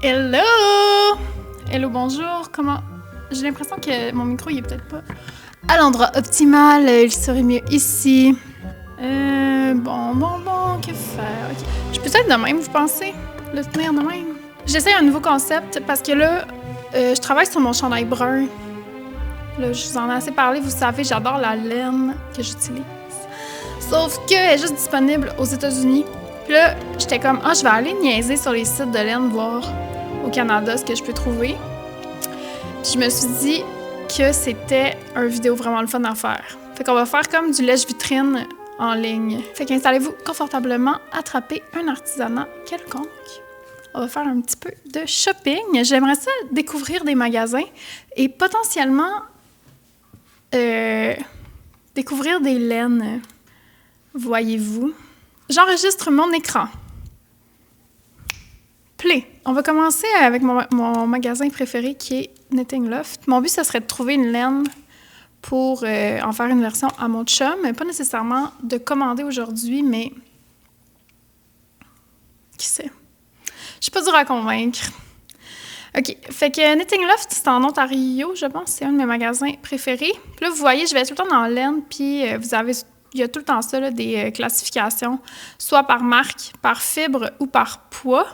Hello! Hello, bonjour. Comment... J'ai l'impression que mon micro, il est peut-être pas à l'endroit optimal. Il serait mieux ici. Bon, que faire? Okay. Je peux être de même, vous pensez? Le tenir de même? J'essaie un nouveau concept parce que là, je travaille sur mon chandail brun. Là, je vous en ai assez parlé. Vous savez, j'adore la laine que j'utilise. Sauf qu'elle est juste disponible aux États-Unis. Puis là, j'étais comme, je vais aller niaiser sur les sites de laine, voir au Canada ce que je peux trouver. Puis je me suis dit que c'était un vidéo vraiment le fun à faire. Fait qu'on va faire comme du lèche-vitrine en ligne. Fait qu'installez-vous confortablement, attrapez un artisanat quelconque. On va faire un petit peu de shopping. J'aimerais ça découvrir des magasins et potentiellement découvrir des laines. Voyez-vous? J'enregistre mon écran. Play. On va commencer avec mon magasin préféré qui est Knitting Loft. Mon but, ce serait de trouver une laine pour en faire une version à mon chum. Pas nécessairement de commander aujourd'hui, mais qui sait? Je suis pas dure à convaincre. OK. Fait que Knitting Loft, c'est en Ontario, je pense. C'est un de mes magasins préférés. Puis là, vous voyez, je vais tout le temps dans laine, puis il y a tout le temps ça, là, des classifications, soit par marque, par fibre ou par poids.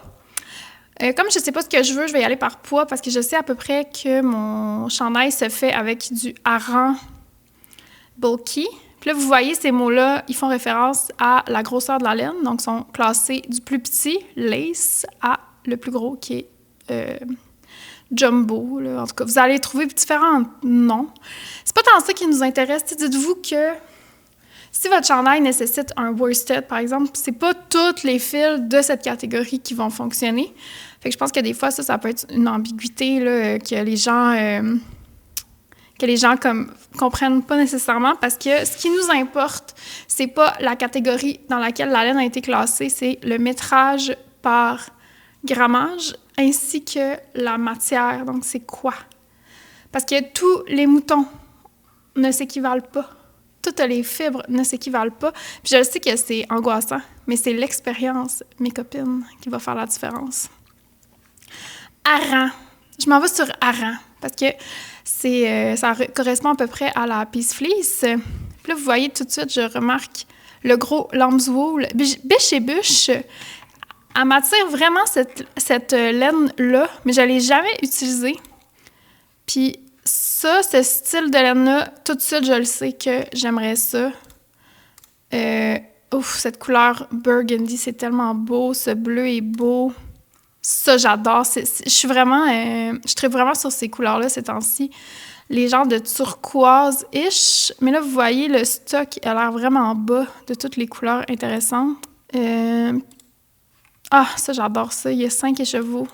Comme je ne sais pas ce que je veux, je vais y aller par poids parce que je sais à peu près que mon chandail se fait avec du hareng bulky. Puis là, vous voyez, ces mots-là, ils font référence à la grosseur de la laine. Donc, ils sont classés du plus petit, lace, à le plus gros, qui est jumbo. Là. En tout cas, vous allez trouver différents noms. C'est pas tant ça qui nous intéresse. Dites-vous que si votre chandail nécessite un worsted, par exemple, c'est pas tous les fils de cette catégorie qui vont fonctionner. Fait que je pense que des fois, ça peut être une ambiguïté là, que les gens comprennent pas nécessairement parce que ce qui nous importe, c'est pas la catégorie dans laquelle la laine a été classée, c'est le métrage par grammage ainsi que la matière. Donc, c'est quoi? Parce que tous les moutons ne s'équivalent pas. Toutes les fibres ne s'équivalent pas. Puis je sais que c'est angoissant, mais c'est l'expérience, mes copines, qui va faire la différence. Hareng. Je m'en vais sur hareng parce que ça correspond à peu près à la Peace Fleece. Puis là, vous voyez tout de suite, je remarque le gros lambswool. Biche et bûche, elle m'attire vraiment cette laine-là, mais je ne l'ai jamais utilisée. Puis ça, ce style de laine-là, tout de suite, je le sais que j'aimerais ça. Cette couleur burgundy, c'est tellement beau. Ce bleu est beau. Ça, j'adore. Je tripe vraiment sur ces couleurs-là ces temps-ci. Les genres de turquoise-ish. Mais là, vous voyez, le stock a l'air vraiment bas de toutes les couleurs intéressantes. Ça, j'adore ça. Il y a 5 écheveaux.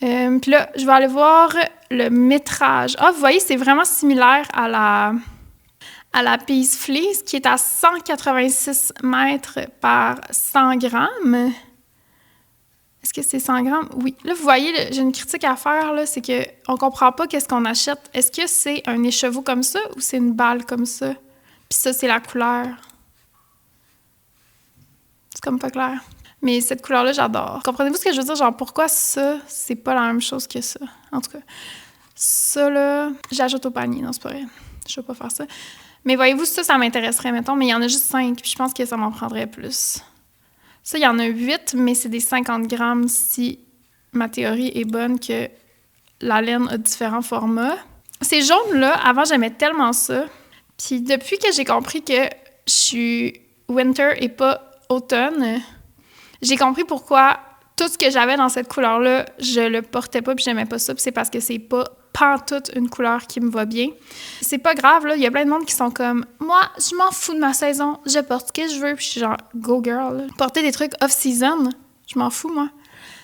Puis là, je vais aller voir le métrage. Vous voyez, c'est vraiment similaire à la Peace Fleece qui est à 186 mètres par 100 grammes. Est-ce que c'est 100 grammes? Oui. Là, vous voyez, j'ai une critique à faire, là, c'est qu'on ne comprend pas qu'est-ce qu'on achète. Est-ce que c'est un écheveau comme ça ou c'est une balle comme ça? Puis ça, c'est la couleur. C'est comme pas clair. Mais cette couleur-là, j'adore. Comprenez-vous ce que je veux dire? Genre, pourquoi ça, c'est pas la même chose que ça? En tout cas, ça, là, j'ajoute au panier. Non, c'est pas vrai. Je vais pas faire ça. Mais voyez-vous, ça m'intéresserait, mettons. Mais il y en a juste 5, puis je pense que ça m'en prendrait plus. Ça, il y en a 8, mais c'est des 50 grammes si ma théorie est bonne que la laine a différents formats. Ces jaunes-là, avant, j'aimais tellement ça. Puis depuis que j'ai compris que je suis winter et pas automne, j'ai compris pourquoi tout ce que j'avais dans cette couleur-là, je le portais pas puis j'aimais pas ça. Puis c'est parce que c'est pas pantoute une couleur qui me va bien. C'est pas grave, là. Il y a plein de monde qui sont comme « Moi, je m'en fous de ma saison. Je porte ce que je veux. » Puis je suis genre « Go girl. » là. Porter des trucs off-season, je m'en fous, moi.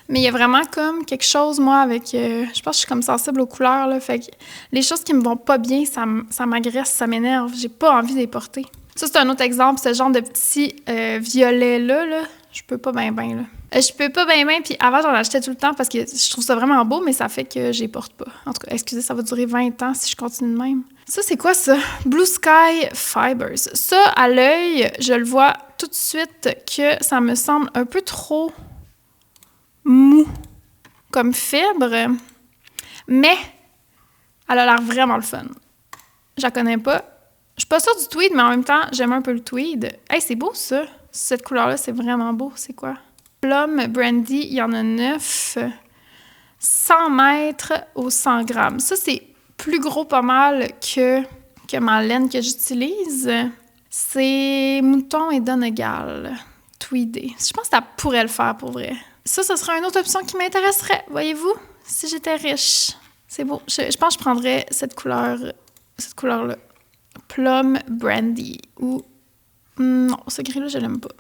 Mais il y a vraiment comme quelque chose, moi, avec... je pense que je suis comme sensible aux couleurs, là. Fait que les choses qui me vont pas bien, ça m'agresse, ça m'énerve. J'ai pas envie de les porter. Ça, c'est un autre exemple. Ce genre de petit violet-là, là, je peux pas bien, là. Je peux pas bien, puis avant, j'en achetais tout le temps parce que je trouve ça vraiment beau, mais ça fait que je les porte pas. En tout cas, excusez, ça va durer 20 ans si je continue de même. Ça, c'est quoi, ça? Blue Sky Fibers. Ça, à l'œil, je le vois tout de suite que ça me semble un peu trop mou comme fibre, mais elle a l'air vraiment le fun. Je la connais pas. Je suis pas sûre du tweed, mais en même temps, j'aime un peu le tweed. Hey, c'est beau, ça! Cette couleur-là, c'est vraiment beau. C'est quoi? Plum Brandy, il y en a 9. 100 mètres au 100 grammes. Ça, c'est plus gros pas mal que ma laine que j'utilise. C'est Mouton et Donegal. Tweedé. Je pense que ça pourrait le faire pour vrai. Ça, ce serait une autre option qui m'intéresserait, voyez-vous, si j'étais riche. C'est beau. Je pense que je prendrais cette couleur-là. Plum Brandy. Ou... non, ce gris-là, je l'aime pas.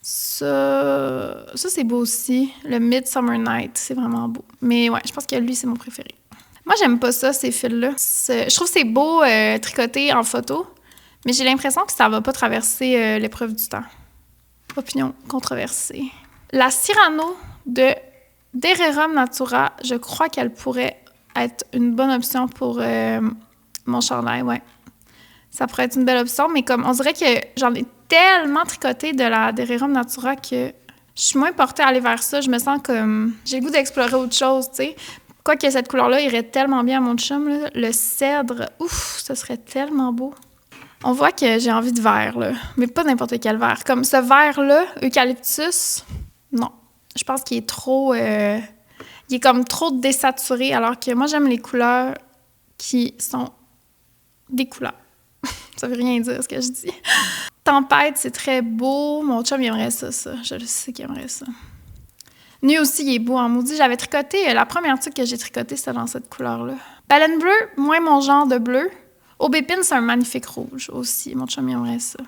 Ça c'est beau aussi. Le Midsummer Night, c'est vraiment beau. Mais ouais, je pense que lui, c'est mon préféré. Moi, j'aime pas ça, ces fils-là. Je trouve que c'est beau tricoté en photo, mais j'ai l'impression que ça va pas traverser l'épreuve du temps. Opinion controversée. La Cyrano de Dererum Natura, je crois qu'elle pourrait être une bonne option pour mon chandail, ouais. Ça pourrait être une belle option, mais comme on dirait que j'en ai tellement tricoté de la Dererum Natura que je suis moins portée à aller vers ça. Je me sens comme... j'ai le goût d'explorer autre chose, tu sais. Quoique cette couleur-là irait tellement bien à mon chum, là. Le cèdre, ouf, ça serait tellement beau. On voit que j'ai envie de vert, là. Mais pas n'importe quel vert. Comme ce vert-là, eucalyptus, non. Je pense qu'il est trop... il est comme trop désaturé, alors que moi, j'aime les couleurs qui sont des couleurs. Ça veut rien dire, ce que je dis. Tempête, c'est très beau. Mon chum, il aimerait ça. Je le sais qu'il aimerait ça. Nuit aussi, il est beau en maudit. J'avais tricoté... la première truc que j'ai tricoté, c'était dans cette couleur-là. Baleine bleue, moins mon genre de bleu. Aubépine, c'est un magnifique rouge aussi. Mon chum, il aimerait ça.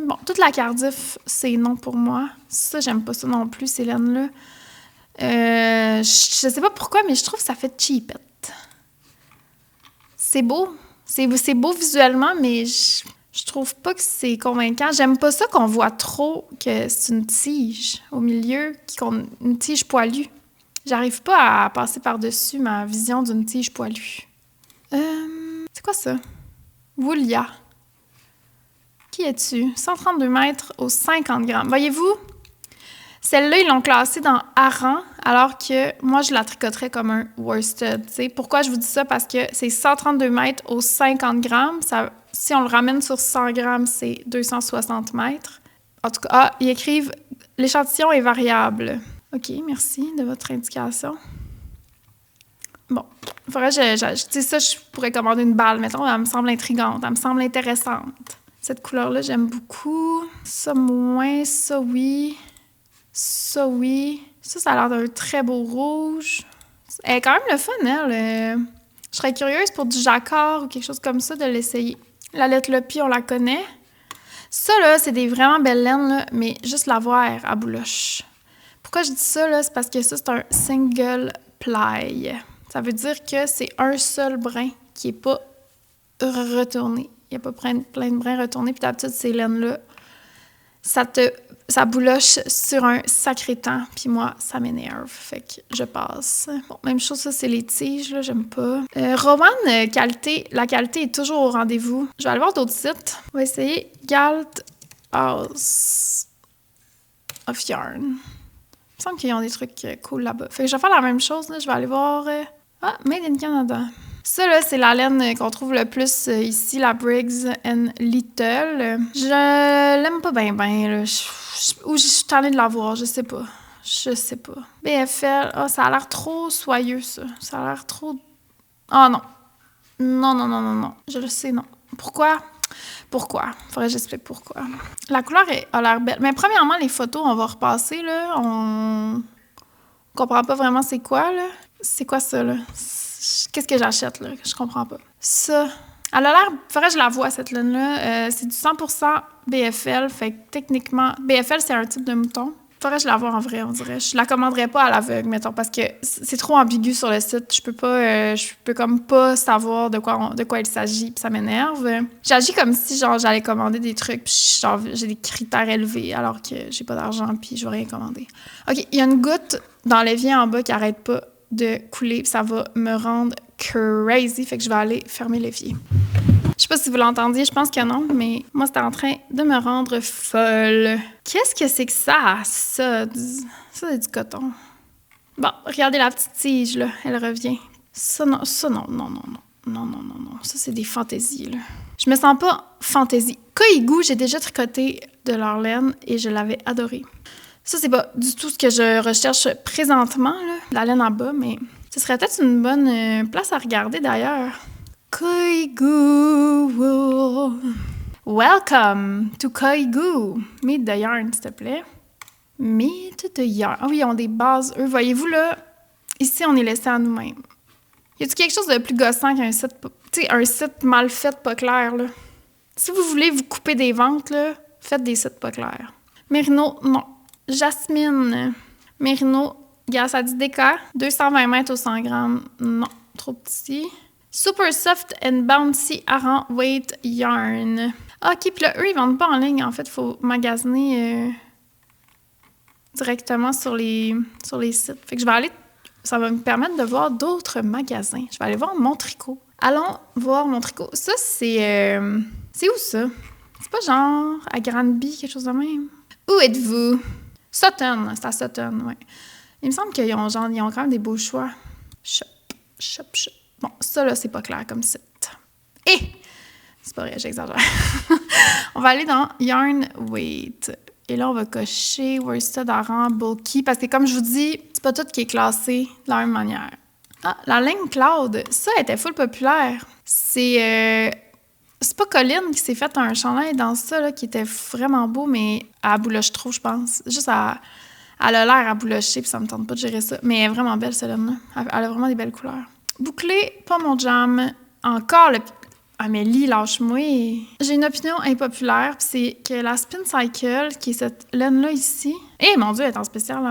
Bon, toute la Cardiff, c'est non pour moi. Ça, j'aime pas ça non plus, ces laines-là. Je sais pas pourquoi, mais je trouve que ça fait cheapette. C'est beau. C'est beau visuellement, mais je trouve pas que c'est convaincant. J'aime pas ça qu'on voit trop que c'est une tige au milieu, une tige poilue. J'arrive pas à passer par-dessus ma vision d'une tige poilue. C'est quoi ça? Woolia. Qui es-tu? 132 mètres aux 50 grammes. Voyez-vous? Celle-là, ils l'ont classée dans hareng, alors que moi, je la tricoterais comme un worsted. T'sais. Pourquoi je vous dis ça? Parce que c'est 132 mètres aux 50 grammes. Ça, si on le ramène sur 100 grammes, c'est 260 mètres. En tout cas, ils écrivent « L'échantillon est variable ». OK, merci de votre indication. Bon, il faudrait que tu sais, ça, je pourrais commander une balle, mettons. Elle me semble intrigante, elle me semble intéressante. Cette couleur-là, j'aime beaucoup. Ça, moins. Ça, oui. Ça, oui. Ça a l'air d'un très beau rouge. Elle est quand même le fun, elle. Je serais curieuse pour du jacquard ou quelque chose comme ça de l'essayer. La lettre Lopi, on la connaît. Ça, là, c'est des vraiment belles laines, là, mais juste la voir à bouloche. Pourquoi je dis ça, là? C'est parce que ça, c'est un single ply. Ça veut dire que c'est un seul brin qui n'est pas retourné. Il n'y a pas plein de brins retournés. Puis d'habitude, ces laines-là, ça bouloche sur un sacré temps. Puis moi, ça m'énerve. Fait que je passe. Bon, même chose, ça, c'est les tiges, là, j'aime pas. Rowan, qualité, la qualité est toujours au rendez-vous. Je vais aller voir d'autres sites. On va essayer Galt House of Yarn. Il me semble qu'ils ont des trucs cool là-bas. Fait que je vais faire la même chose, là. Je vais aller voir... Made in Canada. Ça, là, c'est la laine qu'on trouve le plus ici, la Briggs & Little. Je l'aime pas bien, là. Ou je suis tannée de la voir, je sais pas. BFL, ça a l'air trop soyeux, ça. Ça a l'air trop... Ah non. Non. Je le sais, non. Pourquoi? Faudrait que j'explique pourquoi. La couleur a l'air belle. Mais premièrement, les photos, on va repasser, là. On comprend pas vraiment c'est quoi, là. C'est quoi ça, là? Qu'est-ce que j'achète, là? Je comprends pas. Ça, elle a l'air... Faudrait que je la vois, cette laine-là. C'est du 100% BFL. Fait que techniquement... BFL, c'est un type de mouton. Faudrait que je la vois en vrai, on dirait. Je la commanderais pas à l'aveugle, mettons, parce que c'est trop ambigu sur le site. Je peux comme pas savoir de quoi il s'agit, puis ça m'énerve. J'agis comme si, genre, j'allais commander des trucs, puis genre, j'ai des critères élevés, alors que j'ai pas d'argent, puis je vais rien commander. OK, il y a une goutte dans l'évier en bas qui arrête pas de couler, puis ça va me rendre crazy, fait que je vais aller fermer l'évier. Je sais pas si vous l'entendiez, je pense que non, mais moi, c'était en train de me rendre folle. Qu'est-ce que c'est que ça? Ça, c'est du coton. Bon, regardez la petite tige, là. Elle revient. Ça, non, non. Ça, c'est des fantaisies, là. Je me sens pas fantaisie. Koigu, j'ai déjà tricoté de leur laine et je l'avais adoré. Ça, c'est pas du tout ce que je recherche présentement, là, la laine en bas, mais ce serait peut-être une bonne place à regarder, d'ailleurs. Koigu wool. Welcome to Koigu. Meet the yarn, s'il te plaît. Meet the yarn. Ah oui, ils ont des bases. Eux, voyez-vous, là, ici, on est laissé à nous-mêmes. Y a-t-il quelque chose de plus gossant qu'un site, tu sais, un site mal fait, pas clair, là? Si vous voulez vous couper des ventes, là, faites des sites pas clairs. Mérino, non. Jasmine, Mérino, gars, ça dit DK, 220 mètres au 100 grammes. Non, trop petit. Super Soft and Bouncy Aran Weight Yarn. OK, puis là, eux, ils vendent pas en ligne. En fait, il faut magasiner directement sur les sites. Fait que je vais aller... Ça va me permettre de voir d'autres magasins. Je vais aller voir Mon Tricot. Allons voir Mon Tricot. Ça, c'est... c'est où, ça? C'est pas genre à Granby, quelque chose de même? Où êtes-vous? Sutton. C'est à Sutton, oui. Il me semble qu'ils ont quand même des beaux choix. Shop. Bon, ça, là, c'est pas clair comme site. C'est pas vrai, j'exagère. On va aller dans Yarn Weight. Et là, on va cocher Worsted Aran Bulky, parce que comme je vous dis, c'est pas tout qui est classé de la même manière. Ah, la ligne Cloud, ça était full populaire. C'est pas Colline qui s'est fait un chandail dans ça, là, qui était vraiment beau, mais à bouloche trop, je pense. Juste elle a l'air à boulocher, puis ça me tente pas de gérer ça. Mais elle est vraiment belle, cette laine-là. Elle a vraiment des belles couleurs. Bouclé, pas mon jam. Encore le... Amélie, lâche-moi. J'ai une opinion impopulaire, puis c'est que la Spin Cycle, qui est cette laine-là ici... mon Dieu, elle est en spécial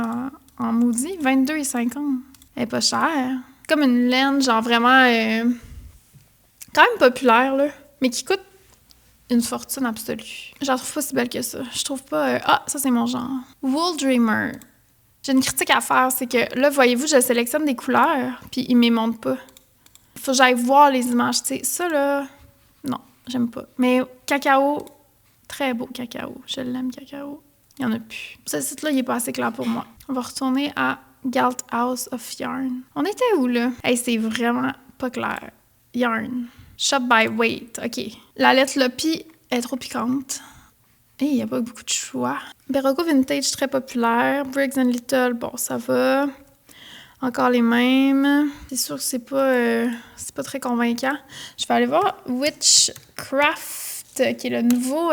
en maudit, 22,50. Elle est pas chère. Comme une laine, genre vraiment... quand même populaire, là, mais qui coûte une fortune absolue. Je la trouve pas si belle que ça. Je trouve pas... ça, c'est mon genre. Wool Dreamer. J'ai une critique à faire, c'est que là, voyez-vous, je sélectionne des couleurs, puis ils ne me montrent pas. Faut que j'aille voir les images, tu sais. Ça, là, non, j'aime pas. Mais cacao, très beau cacao. Je l'aime, cacao. Il n'y en a plus. Ce site-là, il est pas assez clair pour moi. On va retourner à Galt House of Yarn. On était où, là? C'est vraiment pas clair. Yarn. Shop by weight. OK. La lettre Lopi est trop piquante. Il n'y a pas beaucoup de choix. Berroco Vintage, très populaire. Briggs and Little, bon, ça va. Encore les mêmes. C'est sûr que c'est pas très convaincant. Je vais aller voir Witchcraft, qui est le nouveau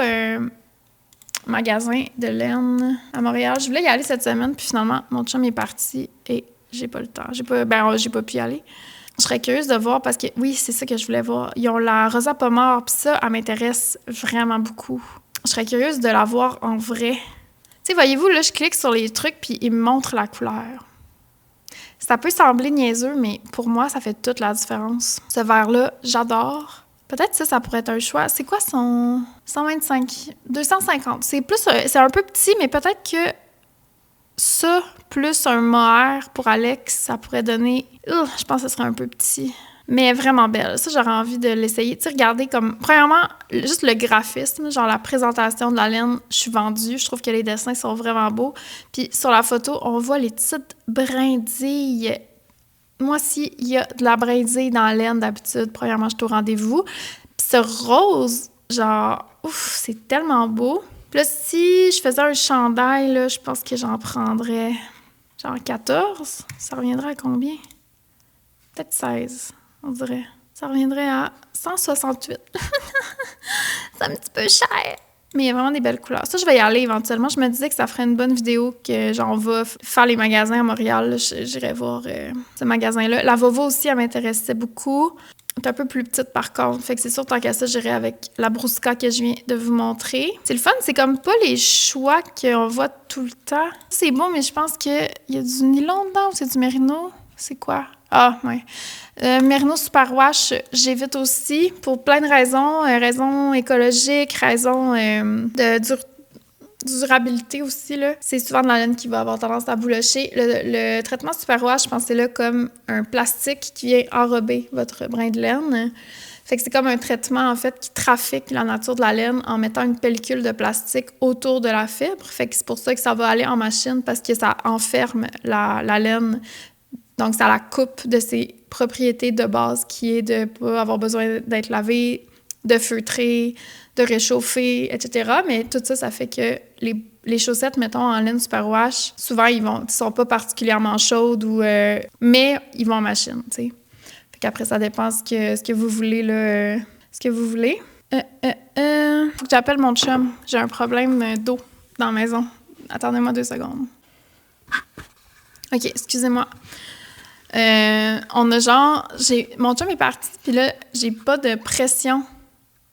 magasin de laine à Montréal. Je voulais y aller cette semaine, puis finalement, mon chum est parti et j'ai pas le temps. J'ai pas pu y aller. Je serais curieuse de voir parce que, oui, c'est ça que je voulais voir. Ils ont la Rosa Pommard, puis ça, elle m'intéresse vraiment beaucoup. Je serais curieuse de la voir en vrai. Tu sais, voyez-vous, là, je clique sur les trucs, puis ils me montrent la couleur. Ça peut sembler niaiseux, mais pour moi, ça fait toute la différence. Ce vert-là, j'adore. Peut-être ça pourrait être un choix. C'est quoi son 125? 250. C'est un peu petit, mais peut-être que ça, plus un mohair pour Alex, ça pourrait donner... je pense que ce serait un peu petit. Mais vraiment belle. Ça, j'aurais envie de l'essayer. Tu sais, regardez comme... Premièrement, juste le graphisme, genre la présentation de la laine, je suis vendue. Je trouve que les dessins sont vraiment beaux. Puis sur la photo, on voit les petites brindilles. Moi, si il y a de la brindille dans la laine d'habitude, premièrement, je suis au rendez-vous. Puis ce rose, genre... c'est tellement beau. Puis là, si je faisais un chandail, là, je pense que j'en prendrais genre 14. Ça reviendrait à combien? Peut-être 16. On dirait. Ça reviendrait à 168. C'est un petit peu cher. Mais il y a vraiment des belles couleurs. Ça, je vais y aller éventuellement. Je me disais que ça ferait une bonne vidéo que j'en vais faire les magasins à Montréal. J'irai voir ce magasin-là. La Vovo aussi, elle m'intéressait beaucoup. Elle est un peu plus petite par contre. Fait que c'est sûr, tant qu'à ça, j'irai avec la Brusca que je viens de vous montrer. C'est le fun, c'est comme pas les choix qu'on voit tout le temps. C'est beau, mais je pense qu'il y a du nylon dedans ou c'est du mérino? C'est quoi? Ah, ouais. Merino Superwash, j'évite aussi pour plein de raisons. Raisons écologiques, raisons de durabilité aussi. Là. C'est souvent de la laine qui va avoir tendance à boulocher. Le traitement Superwash, je pense que c'est là comme un plastique qui vient enrober votre brin de laine. Fait que c'est comme un traitement, en fait, qui trafique la nature de la laine en mettant une pellicule de plastique autour de la fibre. Fait que c'est pour ça que ça va aller en machine, parce que ça enferme la laine. Donc, ça la coupe de ses propriétés de base, qui est de ne pas avoir besoin d'être lavé, de feutrer, de réchauffer, etc. Mais tout ça, ça fait que les chaussettes, mettons, en laine superwash, souvent, ils sont pas particulièrement chaudes, mais ils vont en machine, tu sais. Fait qu'après, ça dépend ce que vous voulez, là, ce que vous voulez. Faut que j'appelle mon chum. J'ai un problème d'eau dans la maison. Attendez-moi 2 secondes. OK, excusez-moi. On a genre... Mon chum est parti, puis là, j'ai pas de pression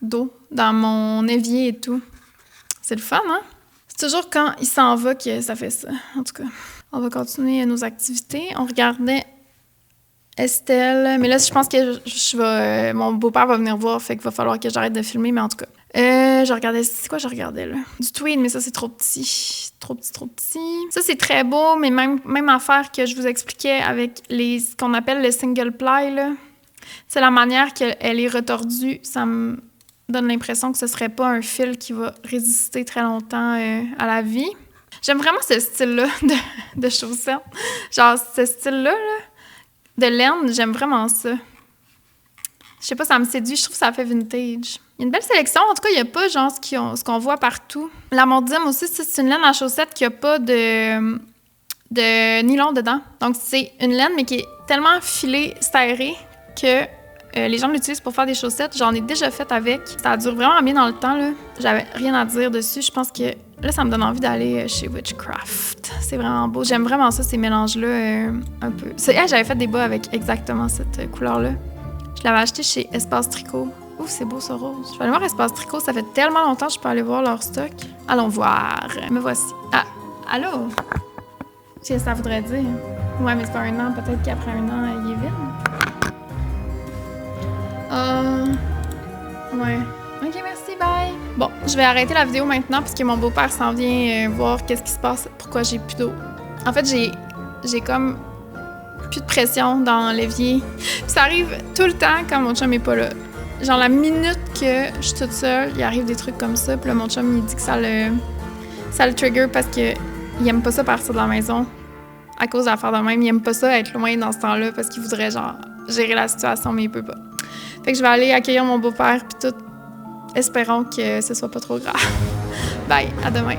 d'eau dans mon évier et tout. C'est le fun, hein? C'est toujours quand il s'en va que ça fait ça. En tout cas, on va continuer nos activités. On regardait Estelle. Mais là, je pense que mon beau-père va venir voir, fait qu'il va falloir que j'arrête de filmer, mais en tout cas. Je regardais... C'est quoi je regardais, là? Du tweed, mais ça, c'est trop petit. Trop petit. Ça, c'est très beau, mais même affaire que je vous expliquais avec ce qu'on appelle le single ply, là. C'est la manière qu'elle est retordue. Ça me donne l'impression que ce serait pas un fil qui va résister très longtemps à la vie. J'aime vraiment ce style-là de chaussettes. Genre, ce style-là, de laine, j'aime vraiment ça. Je sais pas, ça me séduit. Je trouve que ça fait vintage. Il y a une belle sélection. En tout cas, il n'y a pas genre ce qu'on voit partout. La Mondim aussi, c'est une laine à chaussettes qui n'a pas de nylon dedans. Donc, c'est une laine, mais qui est tellement filée, serrée, que les gens l'utilisent pour faire des chaussettes. J'en ai déjà fait avec. Ça dure vraiment bien dans le temps, là. J'avais rien à dire dessus. Je pense que là, ça me donne envie d'aller chez Witchcraft. C'est vraiment beau. J'aime vraiment ça, ces mélanges-là, un peu. J'avais fait des bas avec exactement cette couleur-là. Je l'avais acheté chez Espace Tricot. Ouf, c'est beau, ce rose. Je vais aller voir Espace Tricot. Ça fait tellement longtemps que je peux aller voir leur stock. Allons voir. Me voici. Ah, allô? Qu'est-ce que ça voudrait dire? Ouais, mais c'est pas 1 an. Peut-être qu'après 1 an, il est vide. Ouais. OK, merci, bye. Bon, je vais arrêter la vidéo maintenant parce que mon beau-père s'en vient voir qu'est-ce qui se passe, pourquoi j'ai plus d'eau. En fait, j'ai comme plus de pression dans l'évier. Ça arrive tout le temps quand mon chum est pas là. Genre, la minute que je suis toute seule, il arrive des trucs comme ça. Puis là, mon chum, il dit que ça le trigger parce qu'il aime pas ça partir de la maison à cause de l'affaire de même. Il aime pas ça être loin dans ce temps-là parce qu'il voudrait, genre, gérer la situation, mais il peut pas. Fait que je vais aller accueillir mon beau-père, puis tout. Espérons que ce soit pas trop grave. Bye, à demain.